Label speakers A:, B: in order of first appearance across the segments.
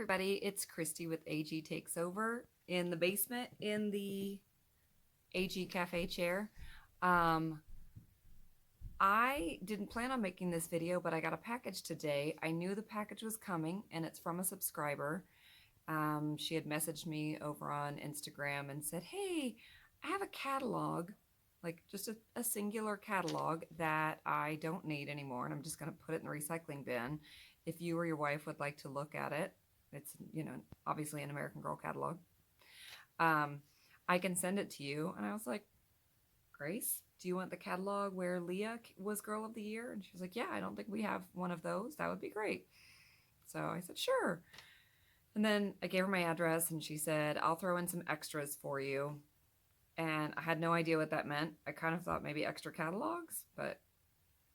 A: everybody, it's Kristie with AG Takes Over in the basement in the AG Cafe chair. Um, I didn't plan on making this video, but I got a package today. I knew the package was coming, and it's from a subscriber. She had messaged me over on Instagram and said, "Hey, I have a catalog, like just a singular catalog that I don't need anymore, and I'm just going to put it in the recycling bin. If you or your wife would like to look at it, it's, obviously an American Girl catalog. Um, I can send it to you." And I was like, "Grace, do you want the catalog where Leah was Girl of the Year?" And she was like, "Yeah, I don't think we have one of those. That would be great." So I said, "Sure." And then I gave her my address and she said, "I'll throw in some extras for you." And I had no idea what that meant. I kind of thought maybe extra catalogs, but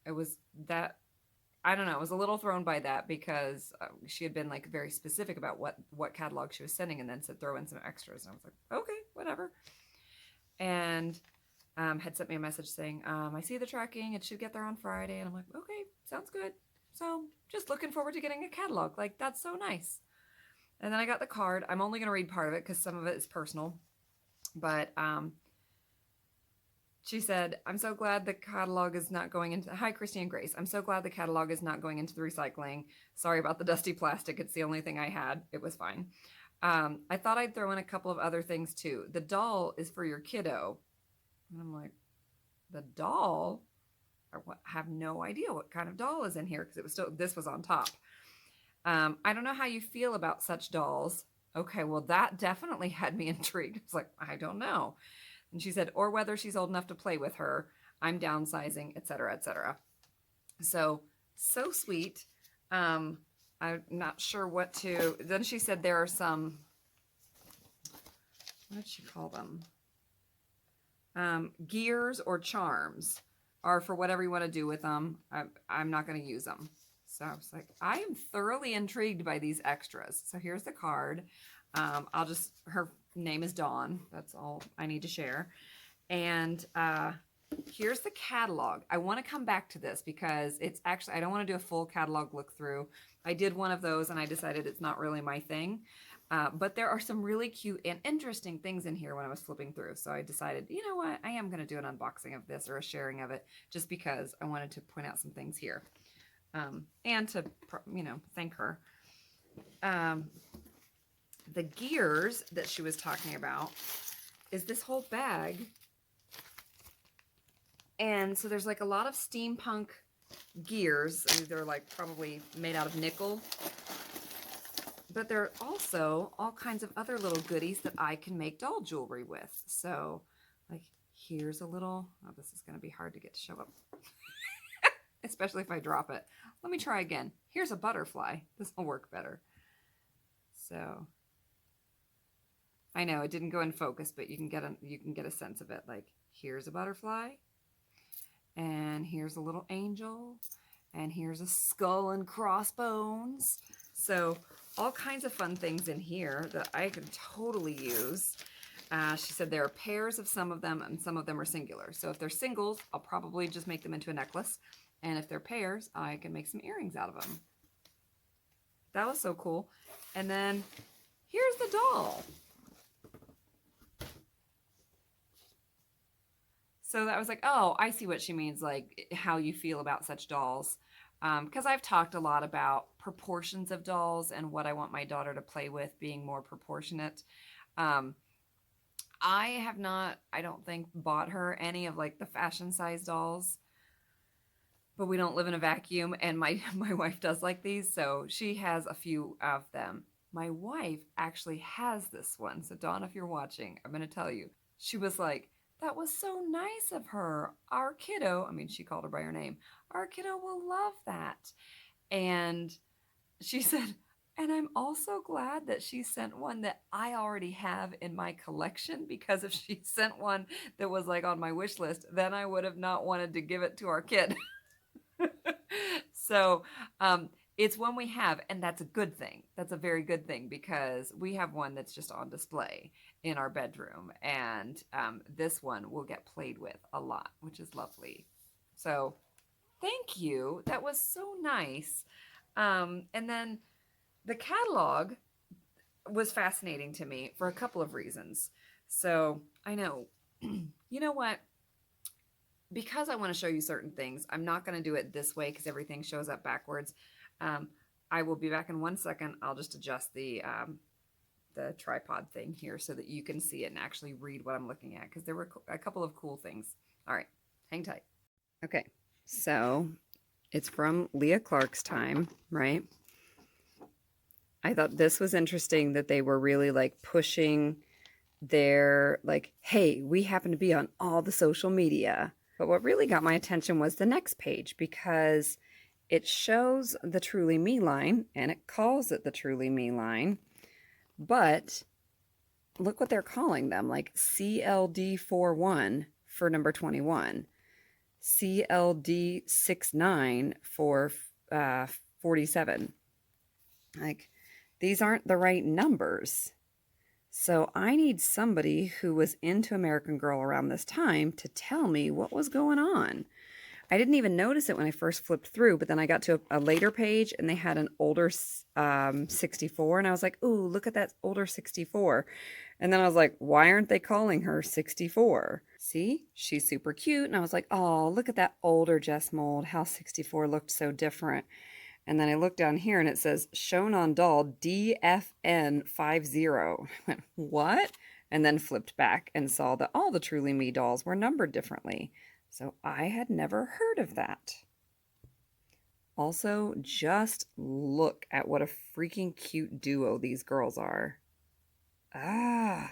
A: it was that, I don't know, I was a little thrown by that because she had been like very specific about what catalog she was sending and then said throw in some extras. And I was like, okay, whatever. And had sent me a message saying, "I see the tracking. It should get there on Friday." And I'm like, "Okay, sounds good." So just looking forward to getting a catalog. Like, that's so nice. And then I got the card. I'm only going to read part of it because some of it is personal. But she said, "I'm so glad the catalog is not going into..." Hi, Kristie and Grace. "I'm so glad the catalog is not going into the recycling. Sorry about the dusty plastic. It's the only thing I had. It was fine. I thought I'd throw in a couple of other things too. The doll is for your kiddo." And I'm like, "The doll? I have no idea what kind of doll is in here," because this was on top. "I don't know how you feel about such dolls." Okay, well, that definitely had me intrigued. I was like, I don't know. And she said, "Or whether she's old enough to play with her. I'm downsizing, etc., etc." So sweet. I'm not sure what to. Then she said there are some, what did she call them? Gears or charms, are for whatever you want to do with them. I'm not going to use them. So I was like, I am thoroughly intrigued by these extras. So here's the card. Her name is Dawn. That's all I need to share. And here's the catalog. I want to come back to this because it's actually, I don't want to do a full catalog look through. I did one of those and I decided it's not really my thing. But there are some really cute and interesting things in here when I was flipping through. So I decided, you know what, I am going to do an unboxing of this or a sharing of it just because I wanted to point out some things here. And to, thank her. The gears that she was talking about is this whole bag. And so there's like a lot of steampunk gears. I mean, they're like probably made out of nickel. But there are also all kinds of other little goodies that I can make doll jewelry with. So, like, here's a little, oh, this is going to be hard to get to show up. Especially if I drop it. Let me try again. Here's a butterfly. This will work better. So, I know it didn't go in focus, but you can get a sense of it. Like, here's a butterfly, and here's a little angel, and here's a skull and crossbones. So all kinds of fun things in here that I could totally use. She said there are pairs of some of them, and some of them are singular. So if they're singles, I'll probably just make them into a necklace. And if they're pairs, I can make some earrings out of them. That was so cool. And then here's the doll. So that was like, oh, I see what she means, like how you feel about such dolls. Because I've talked a lot about proportions of dolls and what I want my daughter to play with being more proportionate. I have not, I don't think, bought her any of like the fashion size dolls. But we don't live in a vacuum, and my wife does like these, so she has a few of them. My wife actually has this one. So Dawn, if you're watching, I'm going to tell you. She was like, "That was so nice of her. Our kiddo," I mean, she called her by her name, "our kiddo will love that." And she said, "And I'm also glad that she sent one that I already have in my collection, because if she sent one that was like on my wish list, then I would have not wanted to give it to our kid." So it's one we have, and that's a good thing. That's a very good thing, because we have one that's just on display in our bedroom, and this one will get played with a lot, which is lovely. So thank you. That was so nice. And then the catalog was fascinating to me for a couple of reasons. So I know, you know what? Because I want to show you certain things, I'm not going to do it this way because everything shows up backwards. Um, I will be back in 1 second. I'll just adjust the tripod thing here so that you can see it and actually read what I'm looking at because there were a couple of cool things. All right, hang tight. Okay, so it's from Leah Clark's time, right? I thought this was interesting that they were really like pushing their like, hey, we happen to be on all the social media. But what really got my attention was the next page because it shows the Truly Me line and it calls it the Truly Me line. But look what they're calling them, like CLD41 for number 21, CLD69 for 47. Like, these aren't the right numbers. So I need somebody who was into American Girl around this time to tell me what was going on. I didn't even notice it when I first flipped through, but then I got to a later page and they had an older 64 and I was like, ooh, look at that older 64. And then I was like, why aren't they calling her 64? See, she's super cute. And I was like, oh, look at that older Jess Mold, how 64 looked so different. And then I looked down here and it says shown on doll DFN50. I went, what? And then flipped back and saw that all the Truly Me dolls were numbered differently. So I had never heard of that. Also, just look at what a freaking cute duo these girls are. Ah.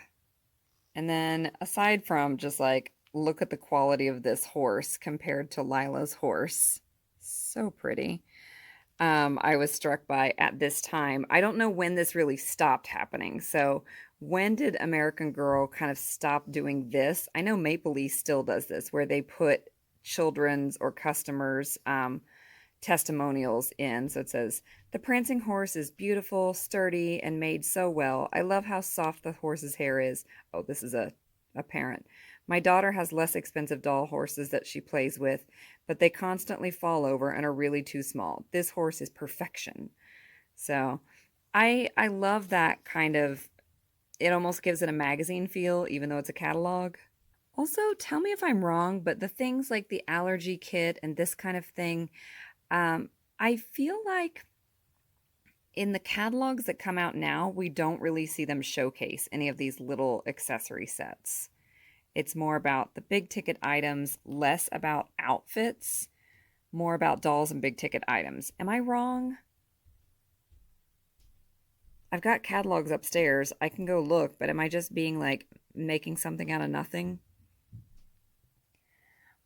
A: And then aside from just like, look at the quality of this horse compared to Lila's horse. So pretty. I was struck by at this time. I don't know when this really stopped happening. So when did American Girl kind of stop doing this? I know Maple Leaf still does this, where they put children's or customers' testimonials in. So it says, the prancing horse is beautiful, sturdy, and made so well. I love how soft the horse's hair is. Oh, this is a parent. My daughter has less expensive doll horses that she plays with, but they constantly fall over and are really too small. This horse is perfection. So I love that kind of, it almost gives it a magazine feel, even though it's a catalog. Also, tell me if I'm wrong, but the things like the allergy kit and this kind of thing, I feel like in the catalogs that come out now, we don't really see them showcase any of these little accessory sets. It's more about the big ticket items, less about outfits, more about dolls and big ticket items. Am I wrong? I've got catalogs upstairs. I can go look, but am I just being like making something out of nothing?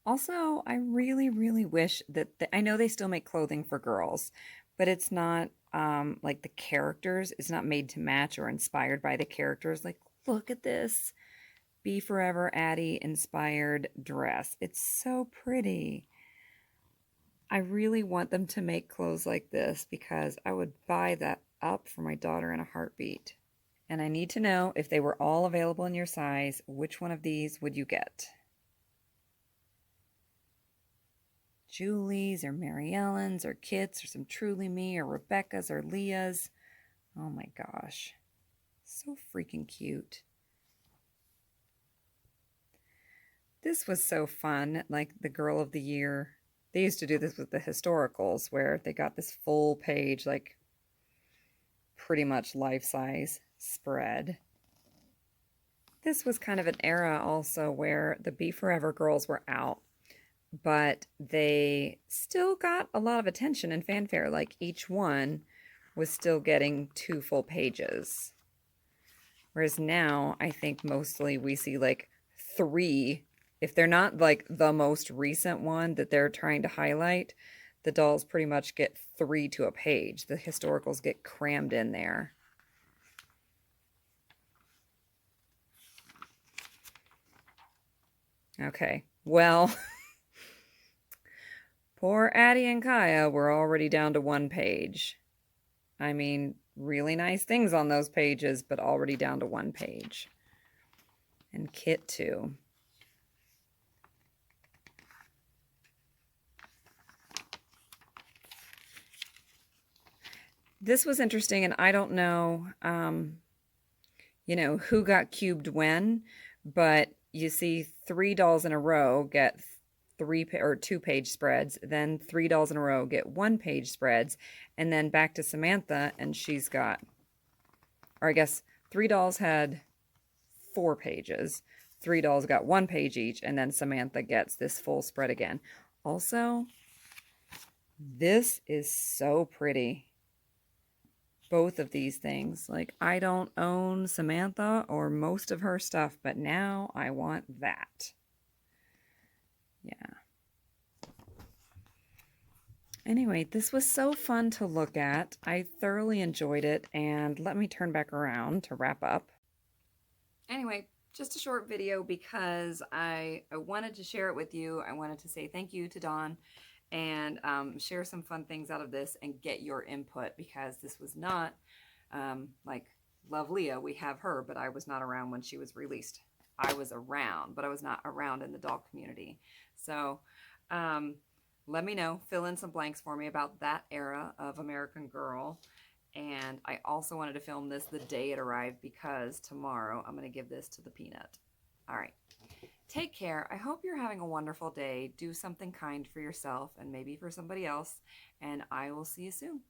A: Also, I really, really wish that I know they still make clothing for girls, but it's not like the characters. It's not made to match or inspired by the characters. Like, look at this. Be Forever Addie inspired dress. It's so pretty. I really want them to make clothes like this because I would buy that up for my daughter in a heartbeat. And I need to know if they were all available in your size, which one of these would you get? Julie's or Mary Ellen's or Kit's or some Truly Me or Rebecca's or Leah's. Oh my gosh. So freaking cute. This was so fun, like the Girl of the Year. They used to do this with the historicals where they got this full page, like pretty much life-size spread. This was kind of an era also where the Be Forever girls were out, but they still got a lot of attention and fanfare. Like each one was still getting 2 full pages. Whereas now, I think mostly we see like 3. If they're not like the most recent one that they're trying to highlight, the dolls pretty much get 3 to a page. The historicals get crammed in there. Okay, well, poor Addie and Kaya were already down to 1 page. I mean, really nice things on those pages, but already down to 1 page. And Kit too. This was interesting, and I don't know you know, who got cubed when, but you see three dolls in a row get or 2 page spreads, then three dolls in a row get 1 page spreads, and then back to Samantha, and she's got, or I guess three dolls had 4 pages, three dolls got 1 page each, and then Samantha gets this full spread again. Also, this is so pretty. Both of these things. Like, I don't own Samantha or most of her stuff, but now I want that. Yeah. Anyway, this was so fun to look at. I thoroughly enjoyed it, and let me turn back around to wrap up. Anyway, just a short video because I wanted to share it with you. I wanted to say thank you to Dawn and share some fun things out of this and get your input, because this was not like Love Leah, we have her, but I was not around when she was released. I was around, but I was not around in the doll community. So let me know, fill in some blanks for me about that era of American Girl. And I also wanted to film this the day it arrived, because tomorrow I'm going to give this to the Peanut. All right. Take care. I hope you're having a wonderful day. Do something kind for yourself and maybe for somebody else. And I will see you soon.